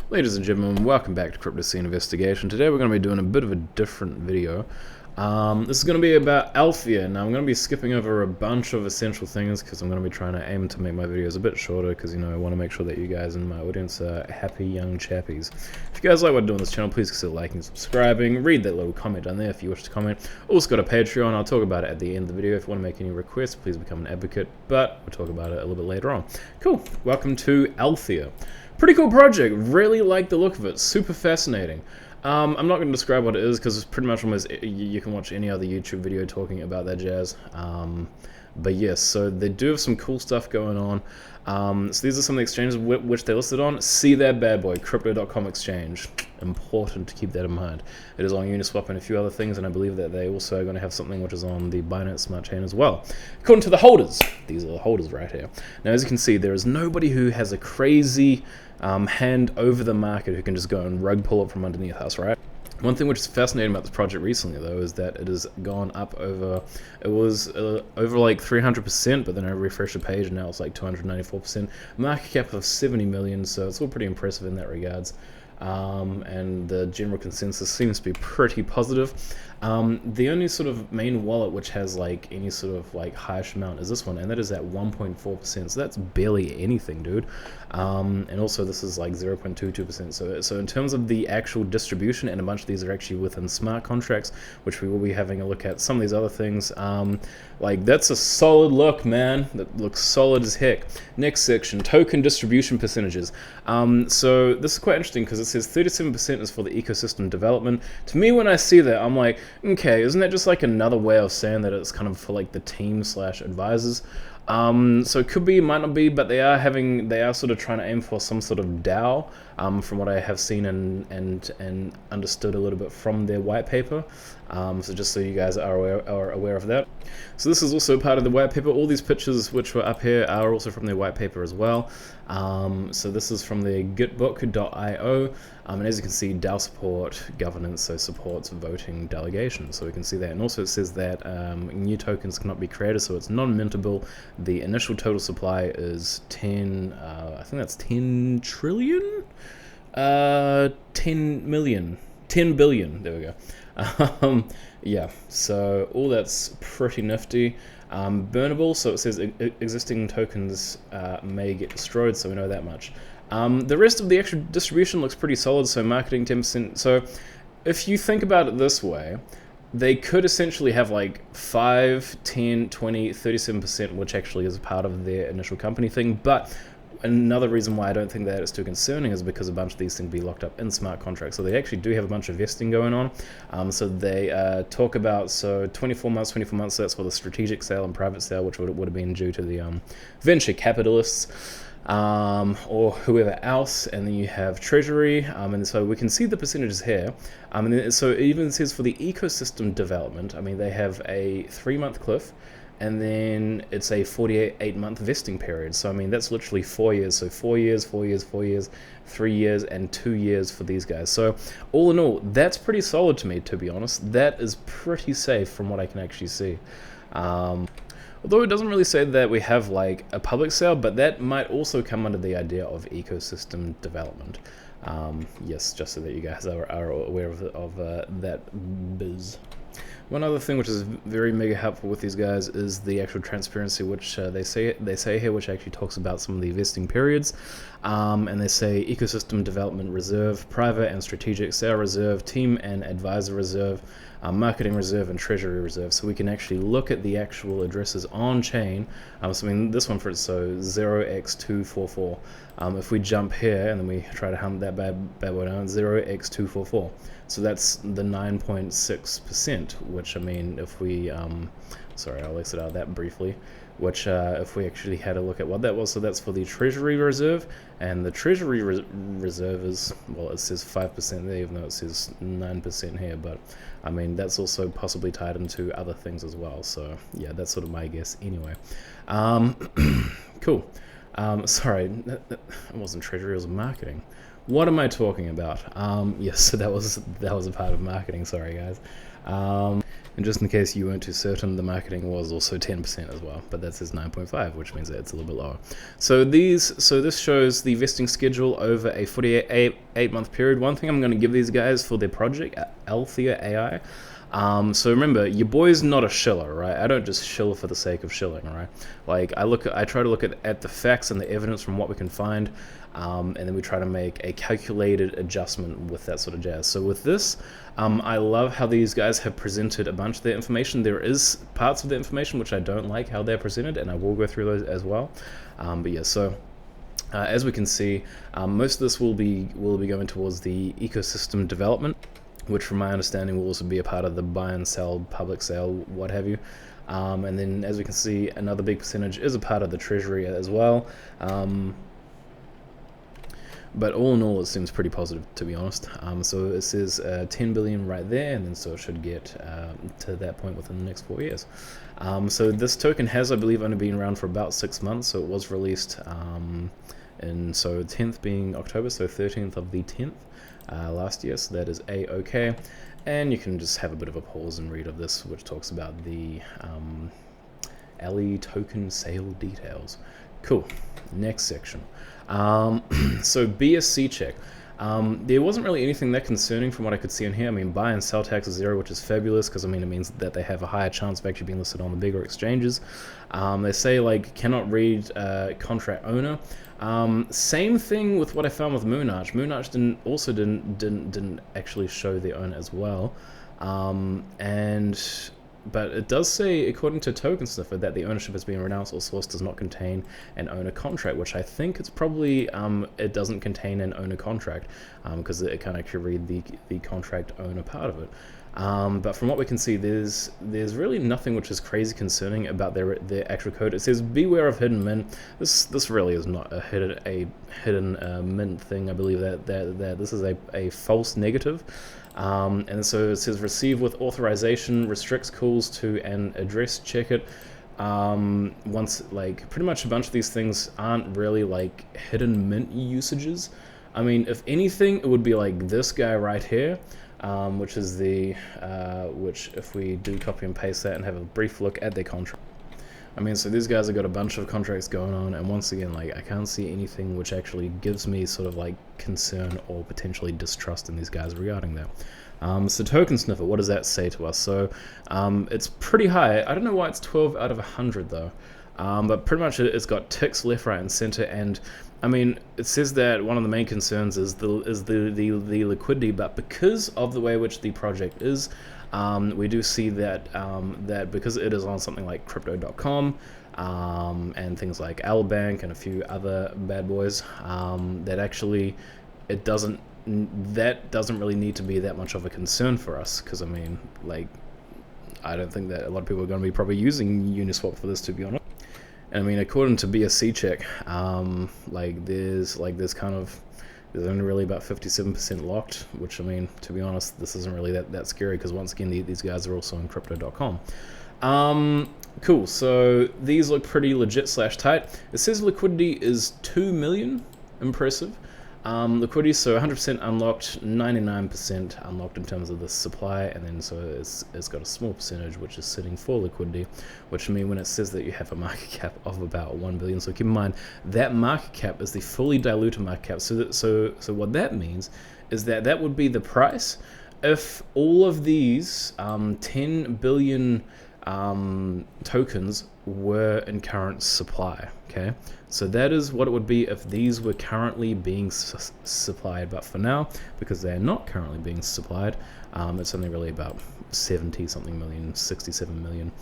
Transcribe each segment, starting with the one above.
Ladies and gentlemen, welcome back to Crypto Scene Investigation. Today we're going to be doing a bit of a different video. This is going to be about Alethea. Now I'm going to be skipping over a bunch of essential things because I'm going to be trying to aim to make my videos a bit shorter because, you know, I want to make sure that you guys in my audience are happy young chappies. If you guys like what I do on this channel, please consider liking and subscribing. Read that little comment down there if you wish to comment. Also got a Patreon. I'll talk about it at the end of the video. If you want to make any requests, please become an advocate, but we'll talk about it a little bit later on. Cool. Welcome to Alethea. Pretty cool project, really like the look of it, super fascinating. I'm not going to describe what it is because it's pretty much almost, you can watch any other YouTube video talking about that jazz. But yes, so they do have some cool stuff going on. So these are some of the exchanges which they listed on. See that bad boy, crypto.com exchange. Important to keep that in mind. It is on Uniswap and a few other things, and I believe that they also are going to have something which is on the Binance Smart Chain as well. According to the holders, these are the holders right here. Now, as you can see, there is nobody who has a crazy hand over the market who can just go and rug pull it from underneath us, right? One thing which is fascinating about this project recently, though, is that it has gone up over, it was over like 300%, but then I refreshed the page and now it's like 294%. Market cap of 70 million, so it's all pretty impressive in that regards. And the general consensus seems to be pretty positive. The only sort of main wallet which has like any sort of like highish amount is this one, and that is at 1.4%, so that's barely anything, dude. And also this is like 0.22%, so in terms of the actual distribution, and a bunch of these are actually within smart contracts, which we will be having a look at some of these other things. Like, that's a solid look, man. That looks solid as heck. Next section, token distribution percentages. So this is quite interesting because it says 37% is for the ecosystem development. To me, when I see that, I'm like, okay, isn't that just like another way of saying that it's kind of for like the team slash advisors? So it could be, might not be, but they are sort of trying to aim for some sort of DAO, from what I have seen and understood a little bit from their white paper. So just so you guys are aware of that. So this is also part of the white paper. All these pictures which were up here are also from their white paper as well. So this is from the gitbook.io, and as you can see, DAO support governance, so supports voting delegation. So we can see that, and also it says that new tokens cannot be created, so it's non-mintable. The initial total supply is 10, I think that's 10 trillion? 10 million. 10 billion, there we go. Yeah, so all that's pretty nifty. Burnable, so it says existing tokens may get destroyed, so we know that much. The rest of the actual distribution looks pretty solid, so marketing 10%. So if you think about it this way, they could essentially have like 5, 10, 20, 37%, which actually is part of their initial company thing. But another reason why I don't think that is too concerning is because a bunch of these things be locked up in smart contracts. So they actually do have a bunch of vesting going on. So they talk about, so 24 months, so that's for the strategic sale and private sale, which would have been due to the venture capitalists. Or whoever else, and then you have treasury, and so we can see the percentages here, and then, so it even says for the ecosystem development, I mean, they have a 3-month cliff, and then it's a 48-month vesting period. So I mean, that's literally 4 years. So 4 years, 4 years, 4 years, 3 years, and 2 years for these guys. So all in all, that's pretty solid to me, to be honest. That is pretty safe from what I can actually see. Although it doesn't really say that we have like a public sale, but that might also come under the idea of ecosystem development. Yes, just so that you guys are aware of that biz. One other thing which is very mega helpful with these guys is the actual transparency, which they say here, which actually talks about some of the vesting periods, and they say ecosystem development reserve, private and strategic sale reserve, team and advisor reserve, marketing reserve, and treasury reserve. So we can actually look at the actual addresses on chain. So I mean, this one for it, so 0x244. If we jump here and then we try to hunt that bad boy down, 0x244. So that's the 9.6%, which I mean, if we, sorry, I'll exit out that briefly, which if we actually had a look at what that was, so that's for the treasury reserve, and the treasury reserve is, well, it says 5% there, even though it says 9% here, but I mean, that's also possibly tied into other things as well, so yeah, that's sort of my guess anyway. Cool. Sorry, it wasn't treasury, it was marketing. What am I talking about? Yes, so that was a part of marketing, sorry guys. And just in case you weren't too certain, the marketing was also 10% as well, but that says 9.5, which means that it's a little bit lower. So this shows the vesting schedule over a 48-month period. One thing I'm going to give these guys for their project, Alethea AI. So remember, your boy's not a shiller, right? I don't just shill for the sake of shilling, right? Like I try to look at the facts and the evidence from what we can find, and then we try to make a calculated adjustment with that sort of jazz. So with this, I love how these guys have presented a bunch of their information. There is parts of the information which I don't like how they're presented, and I will go through those as well. But yeah, so as we can see, most of this will be going towards the ecosystem development, which from my understanding will also be a part of the buy and sell, public sale, what have you. And then as we can see, another big percentage is a part of the treasury as well. But all in all, it seems pretty positive, to be honest. So it says 10 billion right there, and then so it should get to that point within the next 4 years. So this token has, I believe, only been around for about 6 months, so it was released and so 10th being October, so 13th of the 10th. Last year, so that is A-OK. And you can just have a bit of a pause and read of this, which talks about the Ali token sale details. Cool. Next section. So BSC check. There wasn't really anything that concerning from what I could see in here. I mean, buy and sell tax is 0, which is fabulous, because I mean it means that they have a higher chance of actually being listed on the bigger exchanges. They say like cannot read contract owner. Same thing with what I found with Moonarch. Moonarch didn't actually show the owner as well, but it does say, according to Token Sniffer, that the ownership has been renounced or source does not contain an owner contract, which I think it's probably, it doesn't contain an owner contract, because it kind of could read the contract owner part of it. But from what we can see, there's really nothing which is crazy concerning about their actual code. It says beware of hidden mint. This really is not a hidden mint thing. I believe that this is a false negative. And so it says receive with authorization, restricts calls to an address, check it. Once, like, pretty much a bunch of these things aren't really like hidden mint usages. I mean, if anything, it would be like this guy right here, which is which if we do copy and paste that and have a brief look at their contract. I mean, so these guys have got a bunch of contracts going on, and once again, like, I can't see anything which actually gives me sort of like concern or potentially distrust in these guys regarding that. So Token Sniffer, what does that say to us? So it's pretty high. I don't know why it's 12 out of 100 though, but pretty much it's got ticks left, right, and center. And I mean, it says that one of the main concerns is the liquidity, but because of the way which the project is, we do see that that because it is on something like crypto.com and things like Albank and a few other bad boys, that actually that doesn't really need to be that much of a concern for us, because I mean, like, I don't think that a lot of people are going to be probably using Uniswap for this, to be honest. And I mean, according to BSC check, there's only really about 57% locked, which, I mean, to be honest, this isn't really that scary, because once again, these guys are also on crypto.com. Cool, so these look pretty legit / tight. It says liquidity is 2 million, impressive. Liquidity, so 100% unlocked, 99% unlocked in terms of the supply, and then so it's got a small percentage which is sitting for liquidity, which I mean, when it says that you have a market cap of about 1 billion, so keep in mind that market cap is the fully diluted market cap. So what that means is that would be the price if all of these 10 billion tokens were in current supply. Okay, so that is what it would be if these were currently being supplied, but for now, because they are not currently being supplied, it's only really about 70 something million, 67 million.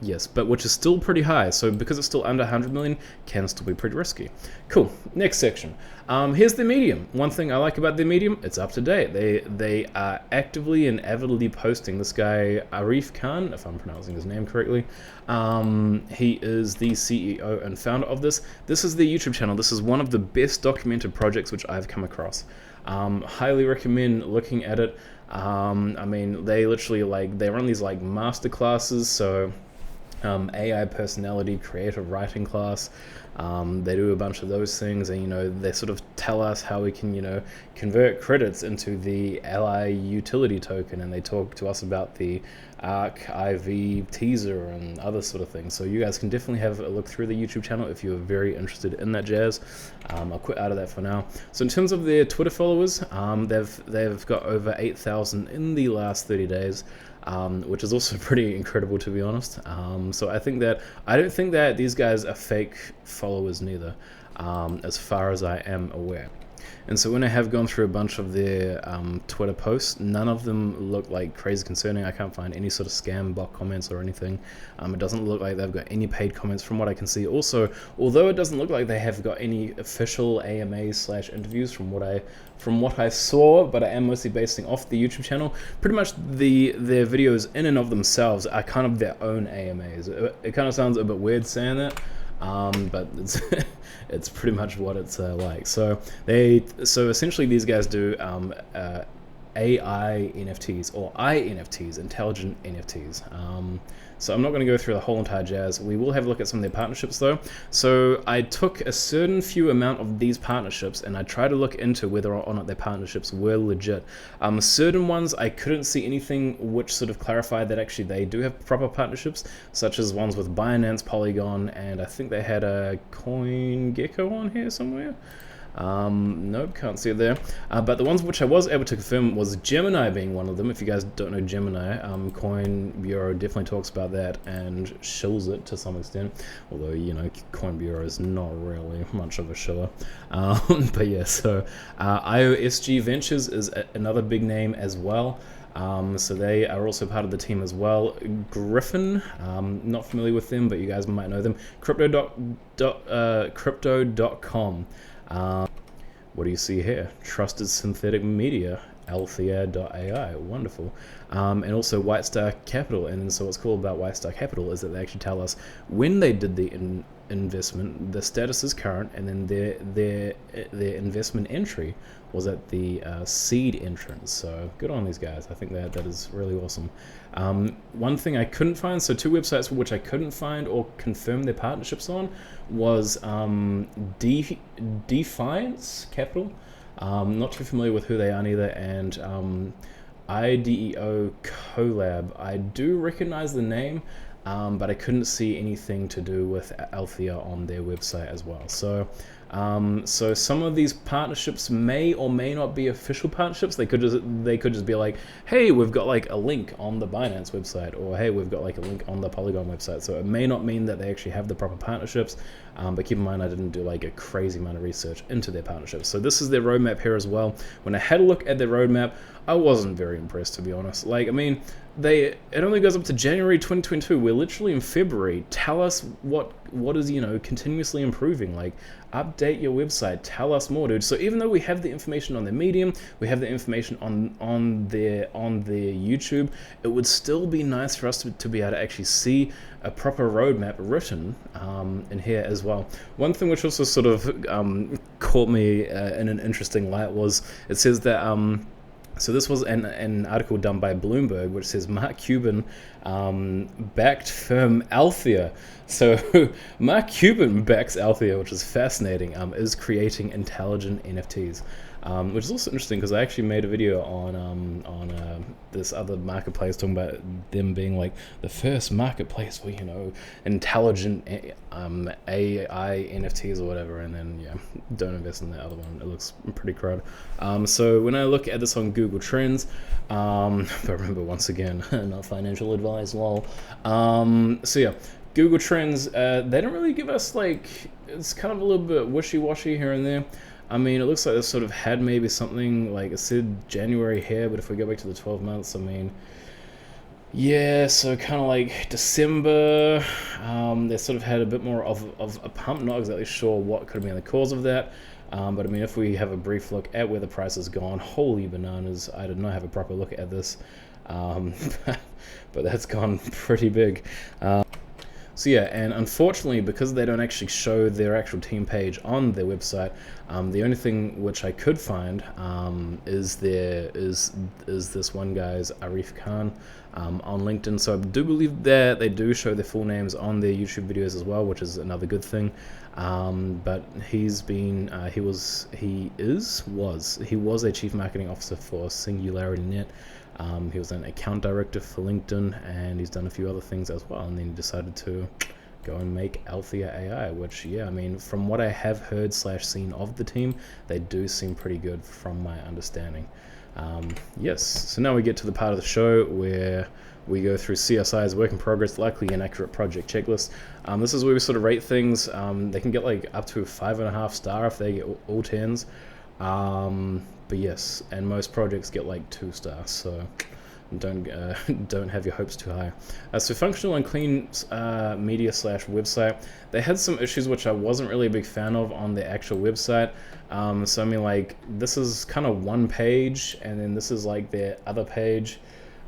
Yes, but which is still pretty high, so because it's still under 100 million, can still be pretty risky. Cool, next section. Here's the medium. One thing I like about their medium, it's up to date. They are actively and avidly posting. This guy, Arif Khan, if I'm pronouncing his name correctly, he is the CEO and founder of this. This is their YouTube channel. This is one of the best documented projects which I've come across. Highly recommend looking at it. I mean, they literally, like, they run these like master classes, so AI personality creative writing class. They do a bunch of those things, and they sort of tell us how we can convert credits into the Ally utility token, and they talk to us about the Arc IV teaser and other sort of things. So you guys can definitely have a look through the YouTube channel if you're very interested in that jazz. I'll quit out of that for now. So in terms of their Twitter followers, they've got over 8,000 in the last 30 days. Which is also pretty incredible, to be honest. So I don't think that these guys are fake followers neither, as far as I am aware. And so when I have gone through a bunch of their Twitter posts, none of them look like crazy concerning. I can't find any sort of scam bot comments or anything. It doesn't look like they've got any paid comments from what I can see. Also, although it doesn't look like they have got any official AMAs/interviews from what I saw, but I am mostly basing off the YouTube channel, pretty much their videos in and of themselves are kind of their own AMAs. It kind of sounds a bit weird saying that, but it's it's pretty much what it's like. So essentially these guys do AI NFTs or INFTs, intelligent NFTs. So I'm not going to go through the whole entire jazz. We will have a look at some of their partnerships though. So I took a certain few amount of these partnerships and I tried to look into whether or not their partnerships were legit. Certain ones I couldn't see anything which sort of clarified that actually they do have proper partnerships, such as ones with Binance, Polygon, and I think they had a CoinGecko on here somewhere. Nope, can't see it there. But the ones which I was able to confirm was Gemini being one of them. If you guys don't know Gemini, Coin Bureau definitely talks about that and shills it to some extent. Although, Coin Bureau is not really much of a shiller. But yeah, so IOSG Ventures is another big name as well. So they are also part of the team as well. Griffin, not familiar with them, but you guys might know them. Crypto.com. What do you see here? Trusted synthetic media, Alethea.ai, wonderful. And also White Star Capital. And so what's cool about White Star Capital is that they actually tell us when they did the investment, the status is current, and then their investment entry was at the seed entrance. So good on these guys. I think that is really awesome. One thing I couldn't find, so two websites which I couldn't find or confirm their partnerships on was Defiance Capital. Not too familiar with who they are neither, and IDEO Collab. I do recognize the name, but I couldn't see anything to do with Alethea on their website as well. So some of these partnerships may or may not be official partnerships. They could just be like, hey, we've got like a link on the Binance website, or hey, we've got like a link on the Polygon website. So it may not mean that they actually have the proper partnerships. But keep in mind, I didn't do like a crazy amount of research into their partnerships. So this is their roadmap here as well. When I had a look at their roadmap, I wasn't very impressed, to be honest. Like, I mean, it only goes up to January 2022. We're literally in February. Tell us what is continuously improving. Like, update your website. Tell us more, dude. So even though we have the information on their Medium, we have the information on their YouTube, it would still be nice for us to be able to actually see a proper roadmap written in here as well. One thing which also sort of caught me in an interesting light was it says that so this was an article done by Bloomberg, which says Mark Cuban backed firm Alethea. So Mark Cuban backs Alethea, which is fascinating, is creating intelligent NFTs. Which is also interesting because I actually made a video on this other marketplace talking about them being like the first marketplace for intelligent AI NFTs or whatever, and then yeah, don't invest in the other one. It looks pretty crud. So when I look at this on Google Trends, but remember once again, not financial advice, lol. So yeah. Google Trends, they don't really give us it's kind of a little bit wishy-washy here and there. I mean, it looks like this sort of had maybe something like it said January here, but if we go back to the 12 months, I mean, yeah, so kind of like December, they sort of had a bit more of a pump. Not exactly sure what could have been the cause of that. But I mean, if we have a brief look at where the price has gone, holy bananas, I did not have a proper look at this. But that's gone pretty big. So yeah, and unfortunately, because they don't actually show their actual team page on their website, the only thing which I could find is this one guy's Arif Khan on LinkedIn. So I do believe that they do show their full names on their YouTube videos as well, which is another good thing. But he's been he was a chief marketing officer for Singularity Net. He was an account director for LinkedIn, and he's done a few other things as well, and then he decided to go and make Alethea AI, which, yeah, I mean, from what I have heard / seen of the team, they do seem pretty good from my understanding. Yes, so now we get to the part of the show where we go through CSI's work in progress, likely inaccurate project checklist. This is where we sort of rate things. They can get like up to a 5.5 star if they get all 10s. But yes, and most projects get like 2 stars, so don't have your hopes too high. So functional and clean media / website, they had some issues which I wasn't really a big fan of on the actual website. So I mean, like, this is kind of one page, and then this is like their other page.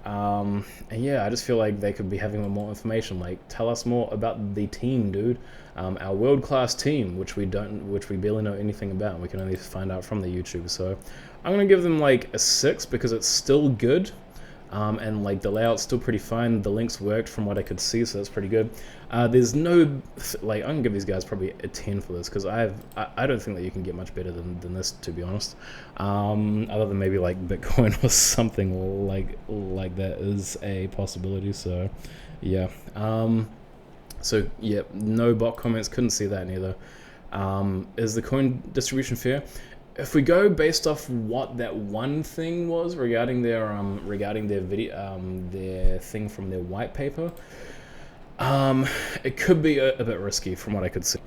And yeah, I just feel like they could be having more information, like, tell us more about the team, dude. Our world-class team, which we barely know anything about, and we can only find out from the YouTube. So I'm gonna give them like a 6 because it's still good, and like the layout's still pretty fine. The links worked from what I could see, so that's pretty good. There's no like, I'm gonna give these guys probably a 10 for this, because I don't think that you can get much better than this, to be honest. Other than maybe like Bitcoin or something like that is a possibility. So yeah. So yeah, no bot comments, couldn't see that neither. Is the coin distribution fair? If we go based off what that one thing was regarding their video, their thing from their white paper, it could be a bit risky from what I could see.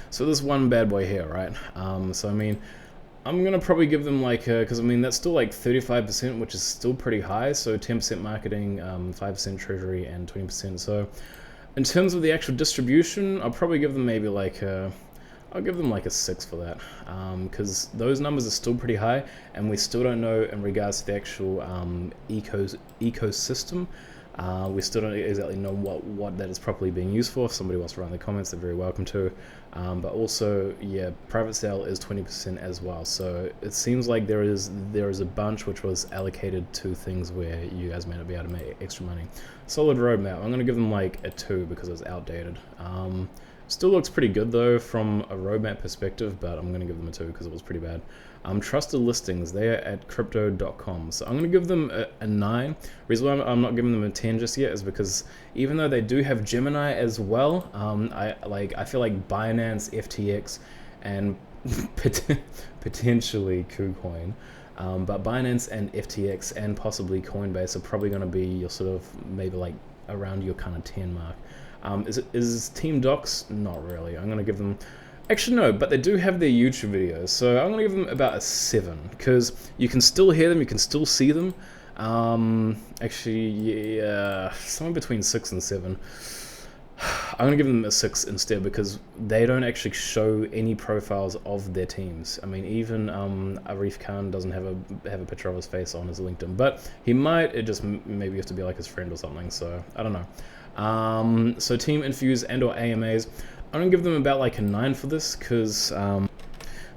So there's one bad boy here, right? So I mean, I'm gonna probably give them like, because I mean that's still like 35%, which is still pretty high. So 10% marketing, 5% treasury, and 20%. So in terms of the actual distribution, I'll probably give them maybe like I'll give them like a 6 for that, because those numbers are still pretty high, and we still don't know in regards to the actual ecosystem. We still don't exactly know what that is properly being used for. If somebody wants to write in the comments, they're very welcome to. But also, yeah, private sale is 20% as well. So it seems like there is a bunch which was allocated to things where you guys may not be able to make extra money. Solid roadmap. I'm gonna give them like a 2 because it's outdated. Still looks pretty good though from a roadmap perspective, but I'm gonna give them a 2 because it was pretty bad. Trusted listings, they are at crypto.com, so I'm gonna give them a 9. Reason why I'm not giving them a 10 just yet is because even though they do have Gemini as well, I feel like Binance, FTX, and potentially KuCoin, but Binance and FTX and possibly Coinbase are probably going to be your sort of maybe like around your kind of 10 mark. Is Team Docs? Not really. I'm going to give them... Actually, no, but they do have their YouTube videos, so I'm going to give them about a 7, because you can still hear them, you can still see them. Actually, yeah, somewhere between 6 and 7. I'm going to give them a 6 instead, because they don't actually show any profiles of their teams. I mean, even Arif Khan doesn't have a picture of his face on his LinkedIn, but he might. It just maybe have to be like his friend or something, so I don't know. So team interviews and or AMAs, I'm going to give them about like a 9 for this, because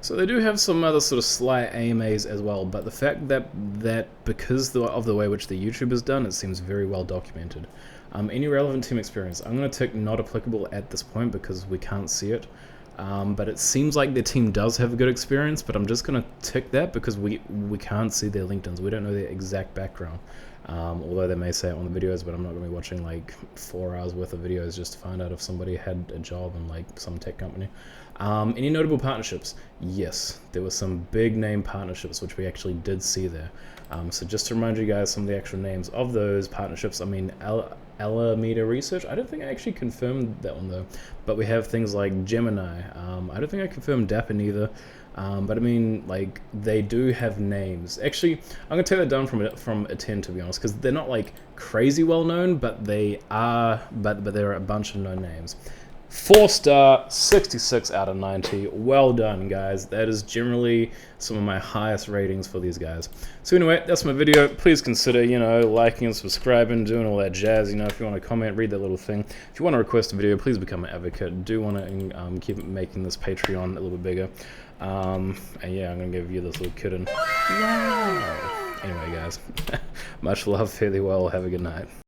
so they do have some other sort of slight AMAs as well, but the fact that because of the way which the YouTube is done, it seems very well documented. Any relevant team experience, I'm going to tick not applicable at this point because we can't see it. But it seems like their team does have a good experience, but I'm just going to tick that because we can't see their LinkedIns. We don't know their exact background. Although they may say it on the videos, but I'm not going to be watching like 4 hours worth of videos just to find out if somebody had a job in like some tech company. Any notable partnerships? Yes, there were some big name partnerships which we actually did see there. So just to remind you guys some of the actual names of those partnerships, I mean, Alameda Research, I don't think I actually confirmed that one though, but we have things like Gemini. I don't think I confirmed Dapper neither, but I mean, like, they do have names. Actually, I'm gonna take that down from a 10 to be honest, because they're not like crazy well known, but they are, but there are a bunch of known names. 4-star, 66 out of 90. Well done, guys. That is generally some of my highest ratings for these guys. So anyway, that's my video. Please consider, liking and subscribing, doing all that jazz. If you want to comment, read that little thing. If you want to request a video, please become an advocate. Do want to keep making this Patreon a little bit bigger. And yeah, I'm going to give you this little kitten. Wow. Anyway, guys, much love, fairly well, have a good night.